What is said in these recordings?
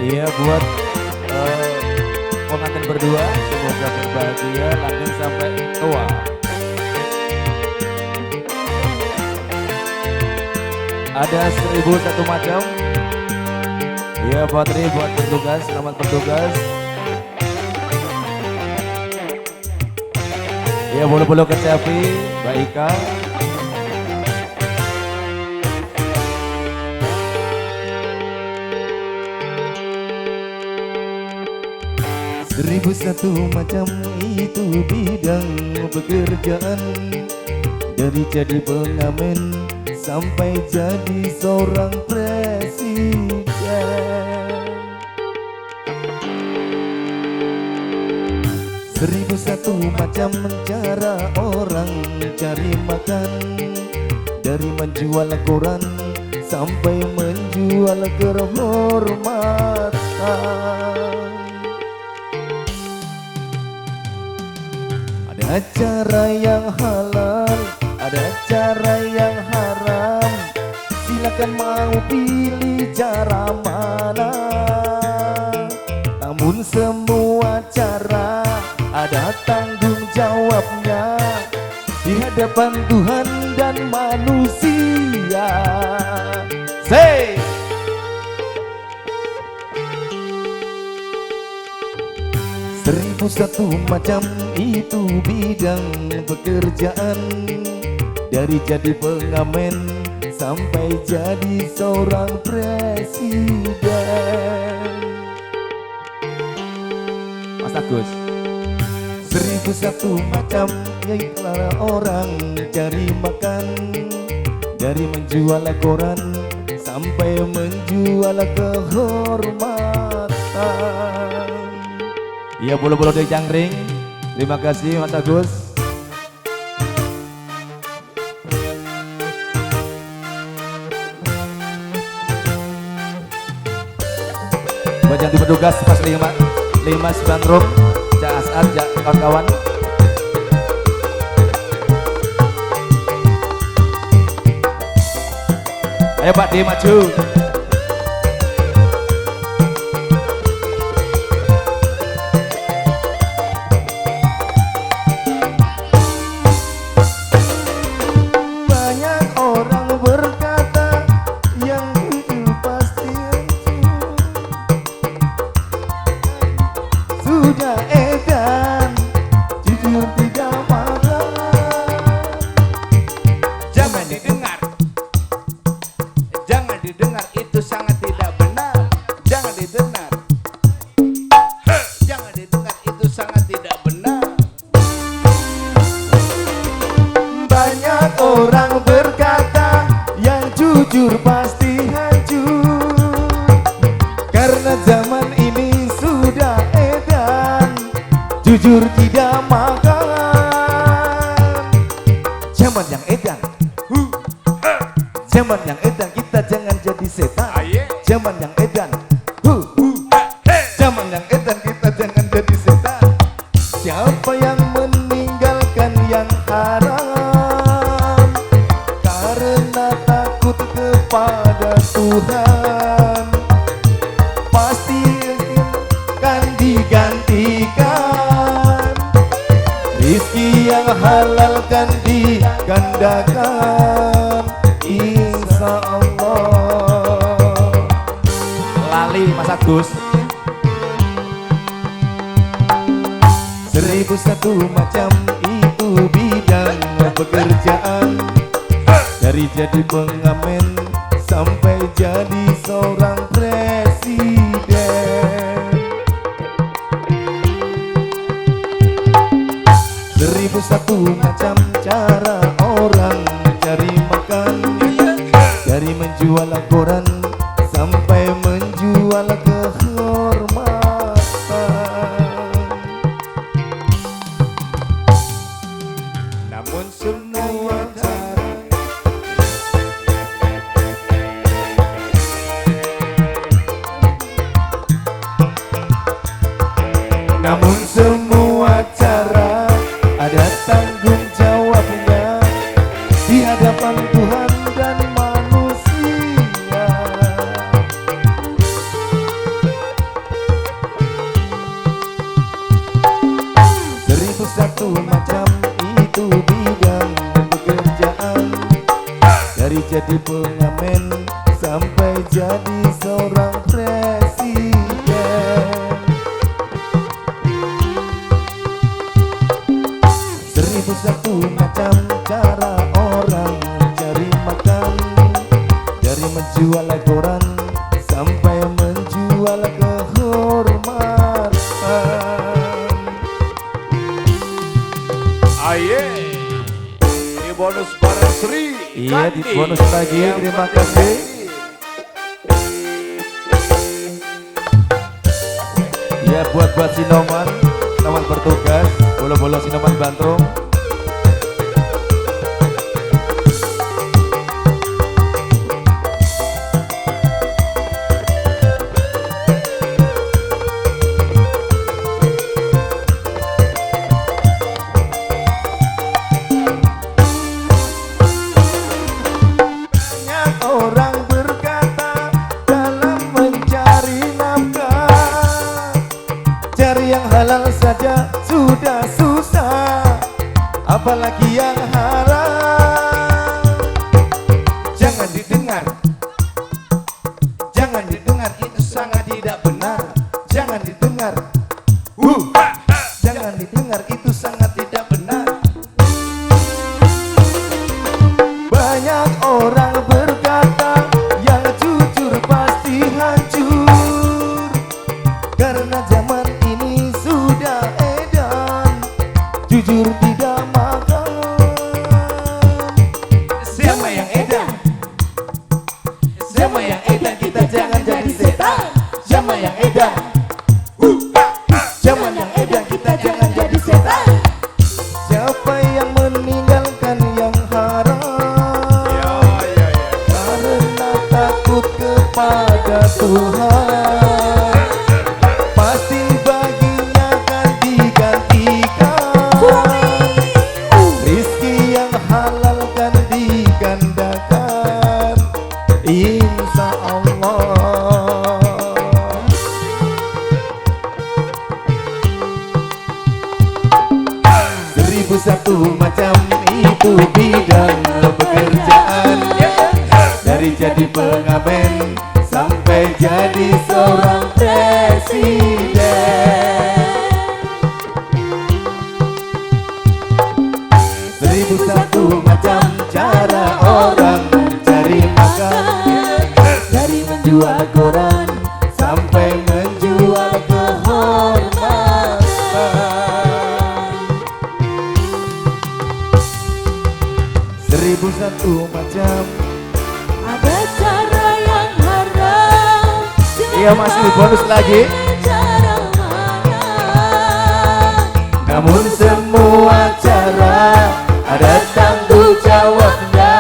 Iya buat pengantin berdua, semoga berbahagia lanjut sampai tua. Ada 1001 macam. Iya Patri buat bertugas, selamat bertugas. Iya bolo-bolo kecapi, Mbak Ika. Seribu satu macam itu bidang pekerjaan, dari jadi pengamen sampai jadi seorang presiden. Seribu satu macam cara orang cari makan, dari menjual koran sampai menjual kehormatan. Ada cara yang halal, ada cara yang haram. Silakan mau pilih cara mana. Namun semua cara ada tanggung jawabnya di hadapan Tuhan dan manusia. Say! Seribu satu macam itu bidang pekerjaan, dari jadi pengamen sampai jadi seorang presiden. Mas Agus. Seribu satu macam yaitulah orang cari makan, dari menjual koran sampai menjual kehormatan. Iya bolo-bolo dari Jangkring. Terima kasih Mas Agus. Buat yang bertugas pas 5 rum, Cak Asad, Cak kawan-kawan. Ayo Pak D maju. Sudah edan, jujur tidak marah. Jangan didengar, jangan didengar, itu sangat tidak benar. Jangan didengar, jangan didengar, itu sangat tidak benar. Banyak orang berkata yang jujur pasti hancur, karena zaman ini sudah jujur tidak makan. Zaman yang edan, zaman yang edan, kita jangan jadi setan. Zaman yang edan, zaman yang edan, kita jangan jadi setan. Siapa yang meninggalkan yang haram karena takut kepada Tuhan, pasti akan digantikan. Rizki yang halal kan digandakan, insya Allah. Lali Mas Agus. 1001 macam itu bidang pekerjaan, dari jadi pengamen sampai jadi seorang presiden. 1001 macam cara orang cari makan, dari menjual koran sampai menjual kehormatan. Namun semua cara, namun semua cara ada tanggung jawabnya di hadapan Tuhan dan manusia. Dari jadi pengamen sampai jadi seorang presiden. 1001 macam cara orang cari makan, dari menjual koran sampai menjual kehormatan. Aye, ini bonus barang Sri. Iya, di Kandi. bonus lagi, terima kasih. Ya, buat Sinoman, Sinoman bertugas, bolo-bolo Sinoman Bantrung. Banyak orang berkata dalam mencari nafkah, cari yang halal saja sudah susah, apalagi yang haram. Jangan didengar, jangan didengar, itu sangat tidak benar. Jangan didengar, jangan didengar, itu sangat tidak benar. Banyak orang berkata yang jujur pasti hancur, karena zaman ini sudah edan jujur tidak makan. Siapa yang edan? Siapa yang edan? Kita jangan jadi setan. Siapa yang edan? Siapa yang edan? Kita jangan jadi setan. Siapa yang meninggalkan yang haram Ya, ya, ya. karena takut kepada Tuhan, pasti baginya akan digantikan. Rizki yang halal kan digandakan, insya Allah. 1001 macam itu bidang pekerjaan, dari jadi pengamen sampai jadi seorang presiden. 1001 macam cara orang cari makan, dari menjual koran sampai menjual kehormatan. 1001 macam. Ada cara yang haram. Iya, masih bonus lagi. Cara mana? Namun semua cara ada tanggung jawabnya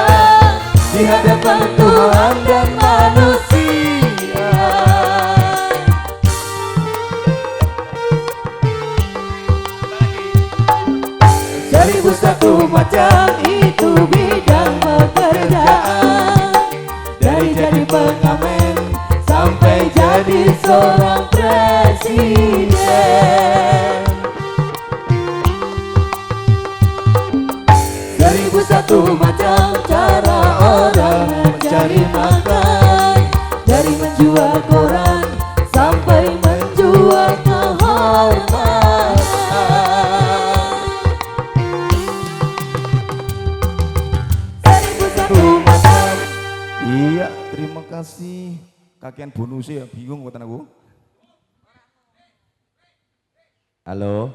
di hadapan Tuhan dan manusia. 1001 macam itu bidang pekerjaan, dari jadi pengamen sampai jadi seorang presiden. 1001 macam cara orang mencari makan, dari menjual koran sampai menjual kehormatan. 1001 macam. Iya, terima kasih. Kakian bonusnya ya, bingung buatan aku. Halo.